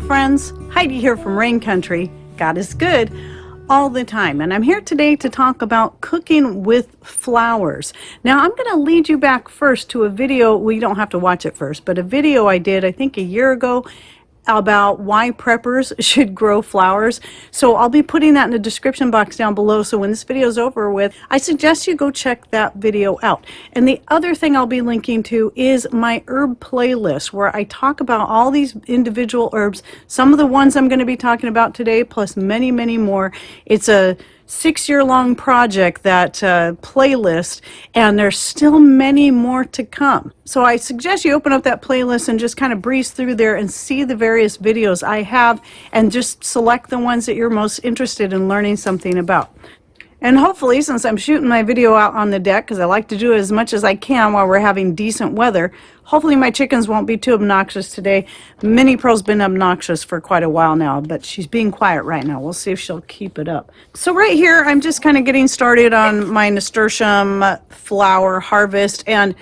friends, Heidi here from Rain Country. God is good all the time, and I'm here today to talk about cooking with flowers. Now I'm going to lead you back first to a video. Well, you don't have to watch it first, but a video I did I think a year ago about why preppers should grow flowers. So I'll be putting that in the description box down below, so when this video is over with, I suggest you go check that video out. And the other thing I'll be linking to is my herb playlist, where I talk about all these individual herbs, some of the ones I'm going to be talking about today, plus many, many more. It's a 6-year-long project, that playlist, and there's still many more to come. So I suggest you open up that playlist and just kind of breeze through there and see the various videos I have, and just select the ones that you're most interested in learning something about. And hopefully, since I'm shooting my video out on the deck, because I like to do it as much as I can while we're having decent weather, hopefully my chickens won't be too obnoxious today. Minnie Pearl's been obnoxious for quite a while now, but she's being quiet right now. We'll see if she'll keep it up. So right here, I'm just kind of getting started on my nasturtium flower harvest. And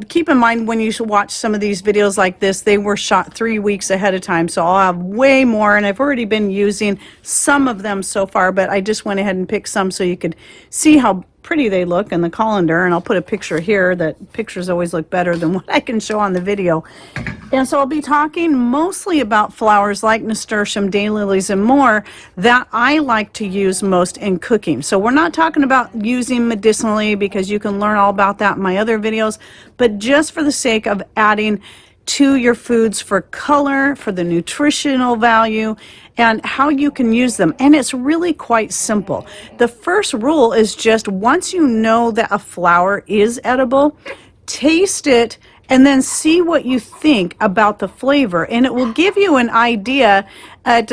keep in mind, when you watch some of these videos like this, they were shot 3 weeks ahead of time, so I'll have way more, and I've already been using some of them so far, but I just went ahead and picked some so you could see how pretty they look in the colander. And I'll put a picture here. That pictures always look better than what I can show on the video. And so I'll be talking mostly about flowers like nasturtium, daylilies, and more that I like to use most in cooking. So we're not talking about using medicinally, because you can learn all about that in my other videos, but just for the sake of adding to your foods for color, for the nutritional value, and how you can use them. And it's really quite simple. The first rule is just, once you know that a flower is edible, taste it and then see what you think about the flavor, and it will give you an idea at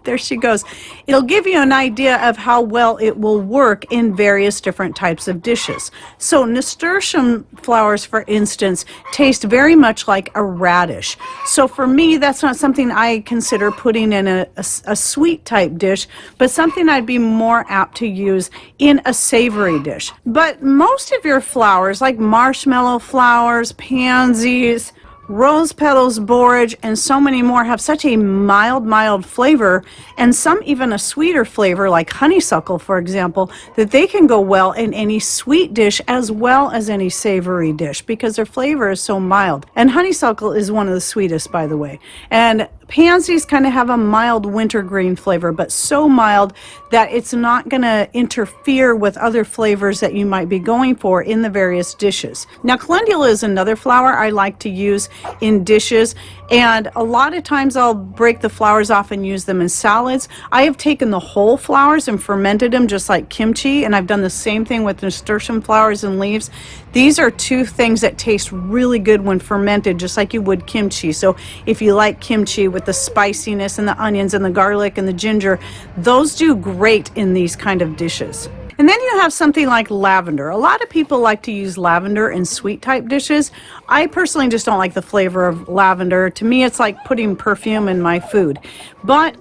there she goes. It'll give you an idea of how well it will work in various different types of dishes. So nasturtium flowers, for instance, taste very much like a radish. So for me, that's not something I consider putting in a sweet type dish, but something I'd be more apt to use in a savory dish. But most of your flowers, like marshmallow flowers, pansies, rose petals, borage, and so many more, have such a mild flavor, and some even a sweeter flavor, like honeysuckle, for example, that they can go well in any sweet dish as well as any savory dish, because their flavor is so mild. And honeysuckle is one of the sweetest, by the way. And pansies kind of have a mild wintergreen flavor, but so mild that it's not going to interfere with other flavors that you might be going for in the various dishes. Now, calendula is another flower I like to use in dishes, and a lot of times I'll break the flowers off and use them in salads. I have taken the whole flowers and fermented them just like kimchi, and I've done the same thing with nasturtium flowers and leaves. These are two things that taste really good when fermented, just like you would kimchi. So if you like kimchi with the spiciness and the onions and the garlic and the ginger, those do great in these kind of dishes. And then you have something like lavender. A lot of people like to use lavender in sweet type dishes. I personally just don't like the flavor of lavender. To me, it's like putting perfume in my food. But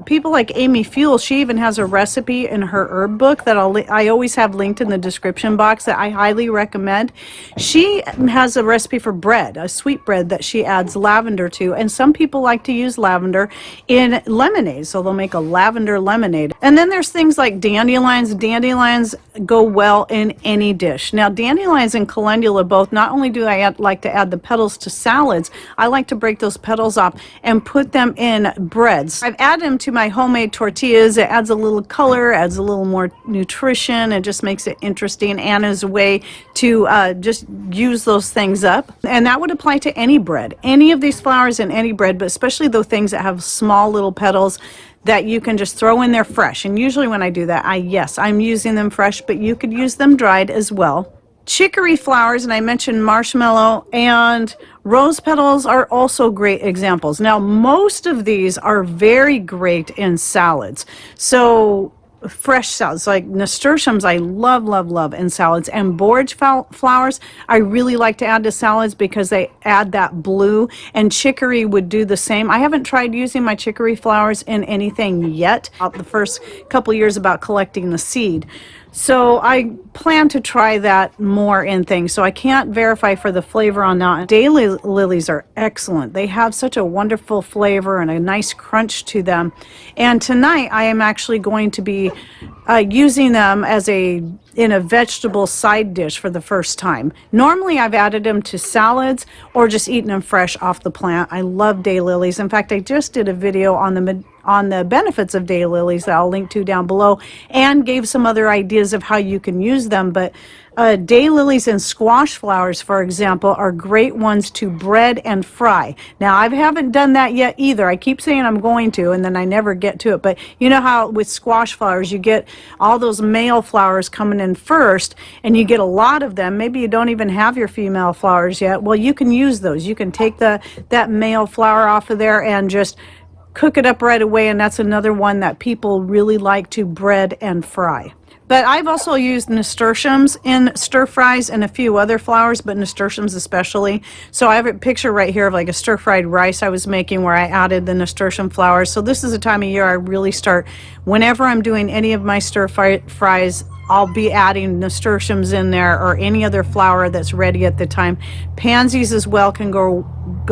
people like Amy Fuel, she even has a recipe in her herb book that I always have linked in the description box that I highly recommend. She has a recipe for bread, a sweet bread that she adds lavender to, and some people like to use lavender in lemonade, so they'll make a lavender lemonade. And then there's things like dandelions. Dandelions go well in any dish. Now, dandelions and calendula both, not only do I like to add the petals to salads, I like to break those petals off and put them in breads. I've add them to my homemade tortillas. It adds a little color, adds a little more nutrition, it just makes it interesting, and as a way to just use those things up. And that would apply to any bread, any of these flowers in any bread, but especially those things that have small little petals that you can just throw in there fresh. And usually when I do that, I'm using them fresh, but you could use them dried as well. Chicory flowers, and I mentioned marshmallow and rose petals, are also great examples. Now, most of these are very great in salads. So fresh salads, like nasturtiums, I love in salads, and borage flowers I really like to add to salads because they add that blue, and chicory would do the same. I haven't tried using my chicory flowers in anything yet. The first couple years about collecting the seed. So I plan to try that more in things. So I can't verify for the flavor on that. Daylilies are excellent. They have such a wonderful flavor and a nice crunch to them. And tonight I am actually going to be using them as in a vegetable side dish for the first time. Normally I've added them to salads or just eaten them fresh off the plant. I love daylilies. In fact, I just did a video on the benefits of daylilies that I'll link to down below, and gave some other ideas of how you can use them. But daylilies and squash flowers, for example, are great ones to bread and fry. Now, I haven't done that yet either. I keep saying I'm going to, and then I never get to it. But you know how with squash flowers, you get all those male flowers coming in first, and you get a lot of them. Maybe you don't even have your female flowers yet. Well, you can use those. You can take that male flower off of there and just cook it up right away, and that's another one that people really like to bread and fry. But I've also used nasturtiums in stir fries and a few other flowers, but nasturtiums especially. So I have a picture right here of like a stir fried rice I was making where I added the nasturtium flowers. So this is a time of year I really start, whenever I'm doing any of my stir fries, I'll be adding nasturtiums in there or any other flower that's ready at the time. Pansies as well can go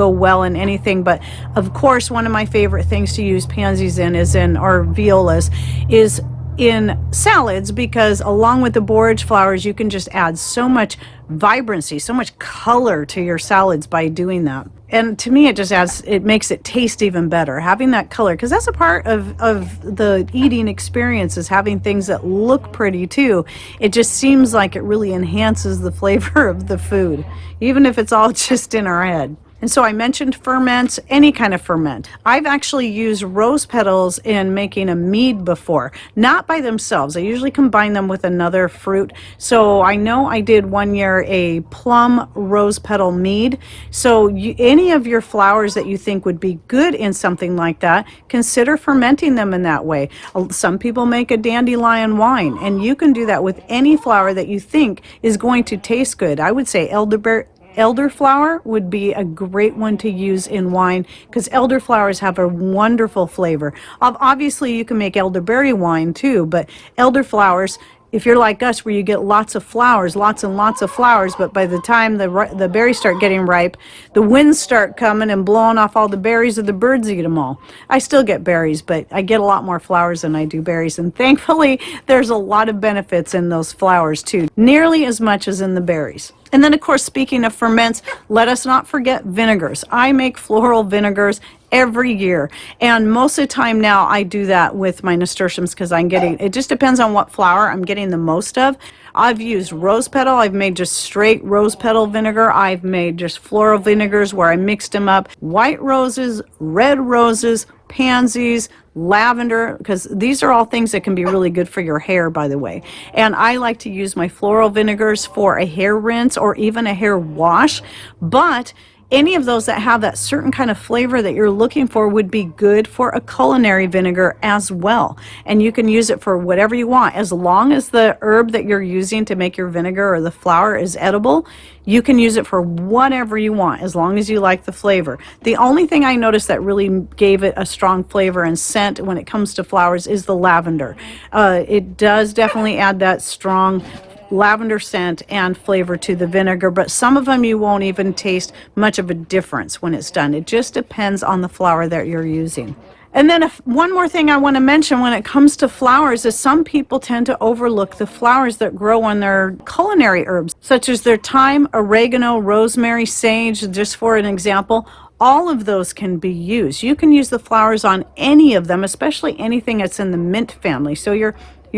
well in anything, but of course one of my favorite things to use pansies in or violas is in salads, because along with the borage flowers you can just add so much vibrancy, so much color to your salads by doing that. And to me it makes it taste even better, having that color, because that's a part of the eating experience, is having things that look pretty too. It just seems like it really enhances the flavor of the food, even if it's all just in our head. And so I mentioned ferments, any kind of ferment. I've actually used rose petals in making a mead before, not by themselves. I usually combine them with another fruit. So I know I did one year a plum rose petal mead. So any of your flowers that you think would be good in something like that, consider fermenting them in that way. Some people make a dandelion wine, and you can do that with any flower that you think is going to taste good. I would say elderflower would be a great one to use in wine, because elderflowers have a wonderful flavor. Obviously, you can make elderberry wine too, but elderflowers, if you're like us where you get lots of flowers, lots and lots of flowers, but by the time the berries start getting ripe, the winds start coming and blowing off all the berries, or the birds eat them all. I still get berries, but I get a lot more flowers than I do berries, and thankfully there's a lot of benefits in those flowers too, nearly as much as in the berries. And then, of course, speaking of ferments, let us not forget vinegars. I make floral vinegars every year, and most of the time now I do that with my nasturtiums, because it just depends on what flower I'm getting the most of. I've used rose petal. I've made just straight rose petal vinegar. I've made just floral vinegars where I mixed them up. White roses, red roses, pansies, lavender, because these are all things that can be really good for your hair, by the way. And I like to use my floral vinegars for a hair rinse or even a hair wash, but any of those that have that certain kind of flavor that you're looking for would be good for a culinary vinegar as well. And you can use it for whatever you want. As long as the herb that you're using to make your vinegar or the flour is edible, you can use it for whatever you want, as long as you like the flavor. The only thing I noticed that really gave it a strong flavor and scent when it comes to flowers is the lavender. It does definitely add that strong lavender scent and flavor to the vinegar, but some of them you won't even taste much of a difference when it's done. It just depends on the flower that you're using. And then one more thing I want to mention when it comes to flowers is some people tend to overlook the flowers that grow on their culinary herbs, such as their thyme, oregano, rosemary, sage, just for an example. All of those can be used. You can use the flowers on any of them, especially anything that's in the mint family. So your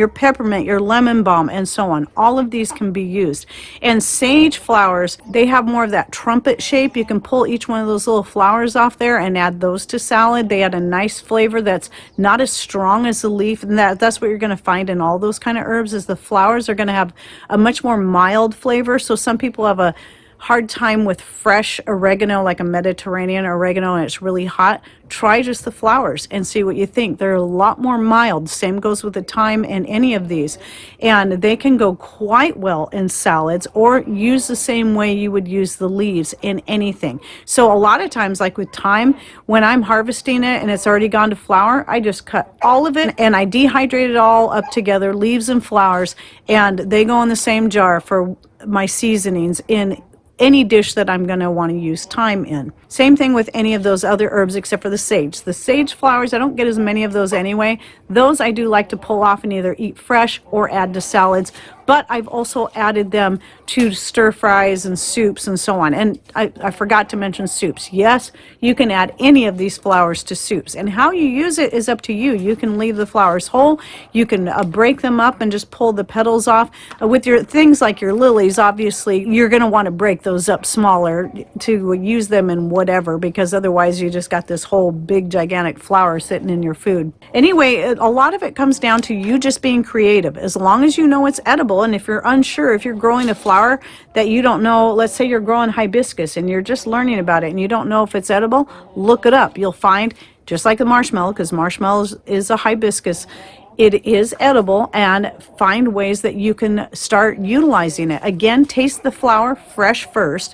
peppermint, your lemon balm, and so on. All of these can be used. And sage flowers, they have more of that trumpet shape. You can pull each one of those little flowers off there and add those to salad. They add a nice flavor that's not as strong as the leaf. And that's what you're going to find in all those kind of herbs, is the flowers are going to have a much more mild flavor. So some people have a hard time with fresh oregano, like a Mediterranean oregano, and it's really hot, try just the flowers and see what you think. They're a lot more mild. Same goes with the thyme and any of these. And they can go quite well in salads, or use the same way you would use the leaves in anything. So a lot of times, like with thyme, when I'm harvesting it and it's already gone to flower, I just cut all of it and I dehydrate it all up together, leaves and flowers, and they go in the same jar for my seasonings in any dish that I'm going to want to use thyme in. Same thing with any of those other herbs except for the sage. The sage flowers, I don't get as many of those anyway. Those I do like to pull off and either eat fresh or add to salads. But I've also added them to stir fries and soups and so on. And I forgot to mention soups. Yes, you can add any of these flowers to soups. And how you use it is up to you. You can leave the flowers whole. You can break them up and just pull the petals off. With your things like your lilies, obviously, you're going to want to break those up smaller to use them in whatever, because otherwise you just got this whole big gigantic flower sitting in your food. Anyway, a lot of it comes down to you just being creative. As long as you know it's edible, and if you're unsure, if you're growing a flower that you don't know, let's say you're growing hibiscus and you're just learning about it and you don't know if it's edible, look it up. You'll find, just like the marshmallow, because marshmallow is a hibiscus, it is edible, and find ways that you can start utilizing it. Again, taste the flower fresh first,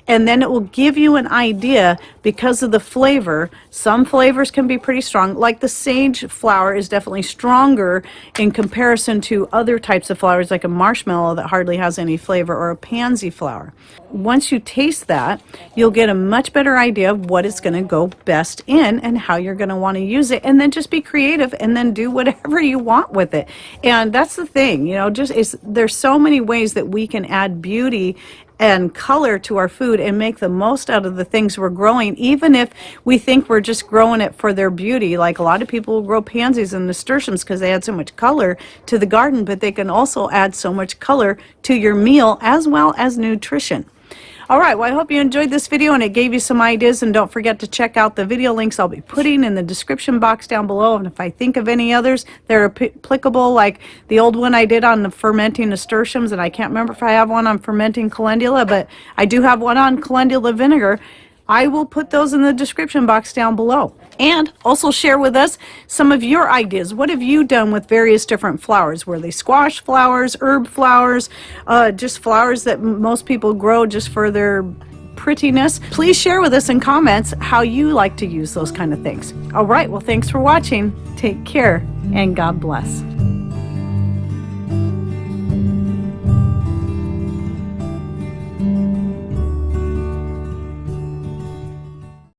and then it will give you an idea because of the flavor. Some flavors can be pretty strong, like the sage flower is definitely stronger in comparison to other types of flowers, like a marshmallow that hardly has any flavor, or a pansy flower. Once you taste that, you'll get a much better idea of what it's going to go best in and how you're going to want to use it, and then just be creative and then do whatever you want with it. And that's the thing, you know, there's so many ways that we can add beauty and color to our food and make the most out of the things we're growing, even if we think we're just growing it for their beauty. Like a lot of people will grow pansies and nasturtiums because they add so much color to the garden, but they can also add so much color to your meal as well as nutrition. All right, well, I hope you enjoyed this video and it gave you some ideas, and don't forget to check out the video links I'll be putting in the description box down below. And if I think of any others that are applicable, like the old one I did on the fermenting nasturtiums, and I can't remember if I have one on fermenting calendula, but I do have one on calendula vinegar, I will put those in the description box down below. And also share with us some of your ideas. What have you done with various different flowers? Were they squash flowers, herb flowers, just flowers that most people grow just for their prettiness? Please share with us in comments how you like to use those kind of things. All right, well, thanks for watching. Take care and God bless.